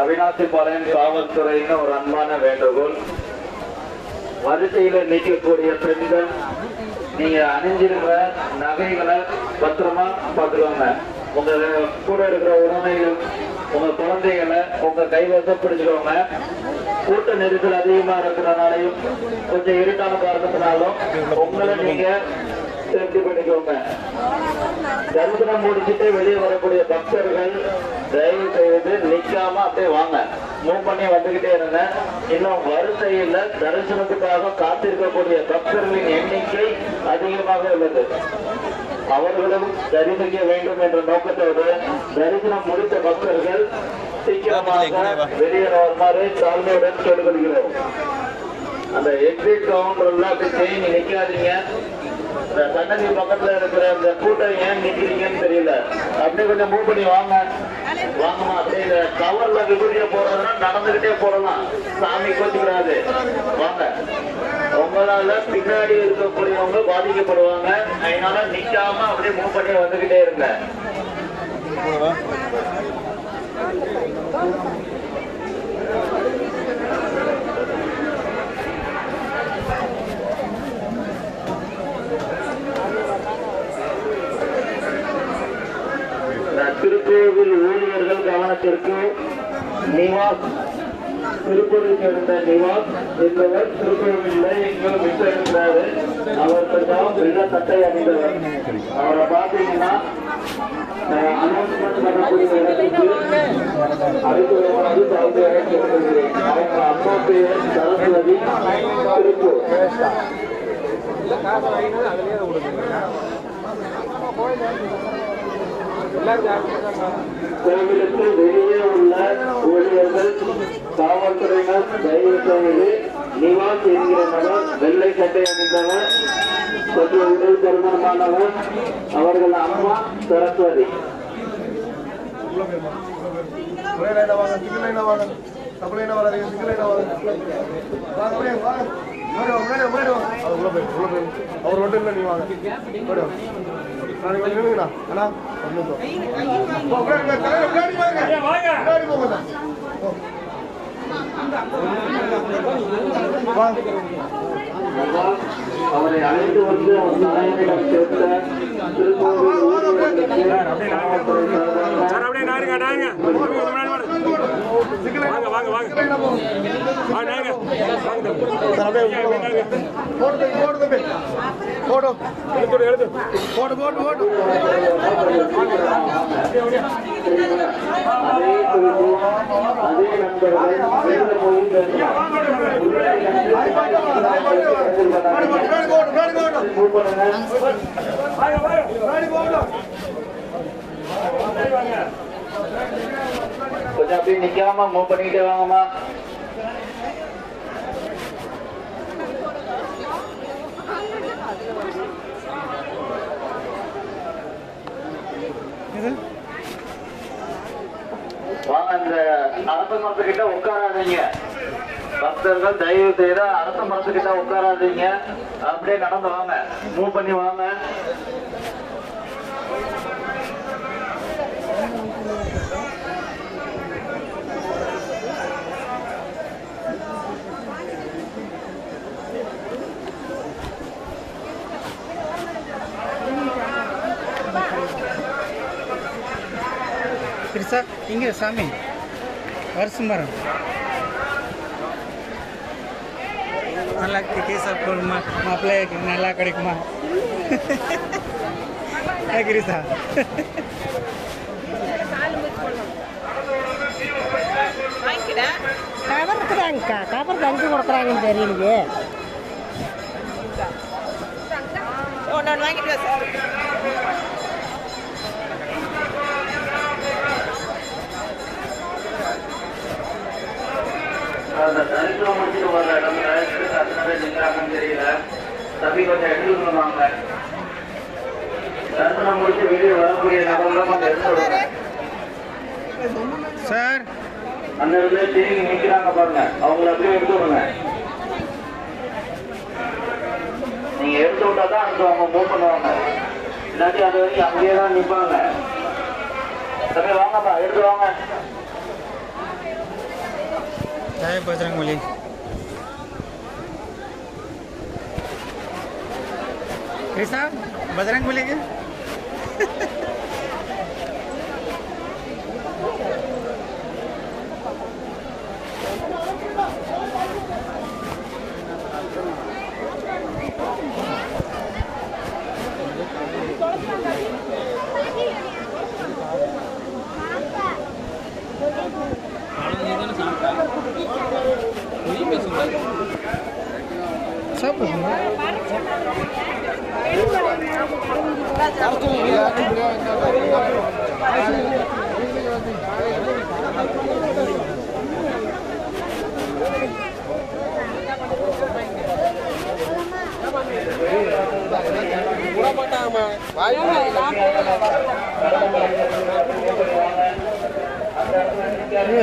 அவிநாசிபாளையம் காவல்துறையின் ஒரு அன்பான வேண்டுகோள். வரிசையில நிற்கக்கூடிய பெண்கள் நீங்க அணிஞ்சிருக்கிற நகைகளை பத்திரமா பார்த்துக்கோங்க. உங்க கூட இருக்கிற உடமைகள், உங்க குழந்தைகளை உங்க கைவசம் பிடிச்சுக்கோங்க. கூட்ட நெரிசல் அதிகமா இருக்கிறனாலையும் கொஞ்சம் இருட்டான காரணத்தினாலும் உங்களை நீங்க சேஃப்டி பண்ணிக்கோங்க. தரிசனம் முடிச்சுட்டு வெளியே வரக்கூடிய பக்தர்கள் தயவு செய்து நிக்காம அப்படியே வாங்க, மூவ் பண்ணி வந்துகிட்டே இருங்க. இன்னும் வரிசையில் தரிசனத்துக்காக காத்திருக்கக்கூடிய பக்தர்களின் எண்ணிக்கை அதிகமாக உள்ளது. அவர்களும் தரிசிக்க வேண்டும் என்ற நோக்கத்தோடு தரிசனம் முடித்த பக்தர்கள் சீக்கிரமாக வெளியே வருமாறு தாழ்மையுடன் கேட்டுக்கொள்கிறோம். அந்த எக்ஸிட் கவுண்டர்ல அப்படி செய்ய நிக்காதீங்க. சன்னதி பக்கத்துல இருக்கிற அந்த கூட்டம் ஏன் நிக்கிறீங்கன்னு தெரியல. அப்படியே கொஞ்சம் மூவ் பண்ணி வாங்க, வாங்கம்மா. அப்படியே கவர்ல விபூதியா போறதுன்னா நடந்துகிட்டே போடலாம், சாமி கோச்சுக்கிறாது. வாங்க, உங்களால பின்னாடி இருக்கக்கூடியவங்க பாதிக்கப்படுவாங்க. அதனால நிக்காம அப்படியே மூவ் பண்ணி வந்துகிட்டே இருங்க. திருக்கோவில் ஊழியர்கள் கவனத்திற்கு, நிவாஸ் திருப்பூரை சேர்ந்த நிவாஸ் என்பவர் திருக்கோவிலில் எங்களும் விட்டிருக்கிறாரு. அவர் கொஞ்சம் வெள்ள சட்டை அணிந்தவர். அவரை பார்த்தீங்கன்னா அனௌன்ஸ்மெண்ட் பண்ணக்கூடிய இடத்துக்கு அழைத்து சாப்பிட்டு கேட்டுக்கிறேன். அவங்க அப்பா பேர் சரஸ்வதி, திருப்பூர். கோவிலுக்கு வெளியே உள்ள ஊழியர்கள் காவல்துறையினர் தயவு செய்து நிவாஸ் என்கிற நபர் வெள்ளை சட்டை அணிந்தவர், கொஞ்சம் உடல் பருமனமானவர். அவர்கள் அம்மா சரஸ்வதி. அவர் மட்டும் இல்லை, நீ வாங்க. அவரை அழைத்து வந்து நாயகனிடம் சேர்த்த அதே கொஞ்சம் அப்படியே நிக்காம மூவ் பண்ணிக்கிட்டே வாங்கம்மா. வாங்க, இந்த அரச மரத்துக்கிட்ட உட்காராதீங்க. பக்தர்கள் தயவு செய்த அரச மரத்துக்கிட்ட உட்காராதீங்க. அப்படியே நடந்து வாங்க, மூவ் பண்ணி வாங்க. சார் இங்கே சாமி வருஷம் மரம் நல்லா கேஸா போடுமா, மாப்பிள்ளை நல்லா கிடைக்குமா? கிரிசா கவர் இருக்குதாங்கக்கா, கவர் தங்கி கொடுக்குறாங்கன்னு தெரியலையே. வாங்கிட்டு சார். அந்த தரிசனம் முடிச்சுட்டு வர இடத்துல அத்தனை நிற்கிறாங்கன்னு தெரியல. தம்பி கொஞ்சம் எடுத்துருவாங்க. தரிசனம் முடிச்சு வெளியே வரக்கூடிய நபர்களும் கொஞ்சம் எடுத்து சார். அந்த இடத்துல திரும்பி நிற்கிறாங்க பாருங்க, அவங்கள அப்படியே எடுத்து விடுங்க. நீங்க எடுத்து விட்டா தான் அடுத்து அவங்க மூவ் பண்ணுவாங்க. இல்லாட்டி அது வரைக்கும் அங்கேயே தான் நிற்பாங்க. தம்பி வாங்கப்பா, எடுத்து வாங்க. जय बजरंगबली। साहब बजरंगबली के सब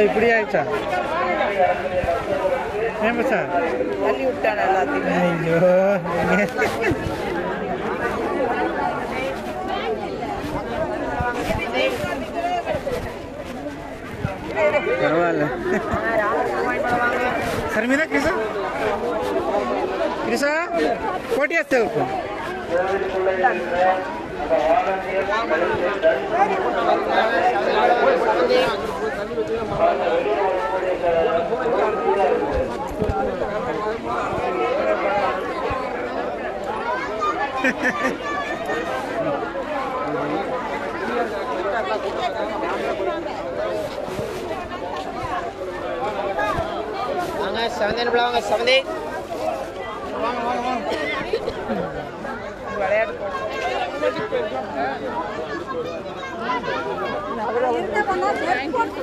இப்படி ஆயிடுச்சா ஏன் சார் தள்ளி விட்டான எல்லாத்தையும் ஐயோ பரவாயில்ல सर मीरा कृषा कृषा कोटी असते செவந்தேன்னு பிள்ளைவாங்க செவந்தே விளையாட்டு போட்டு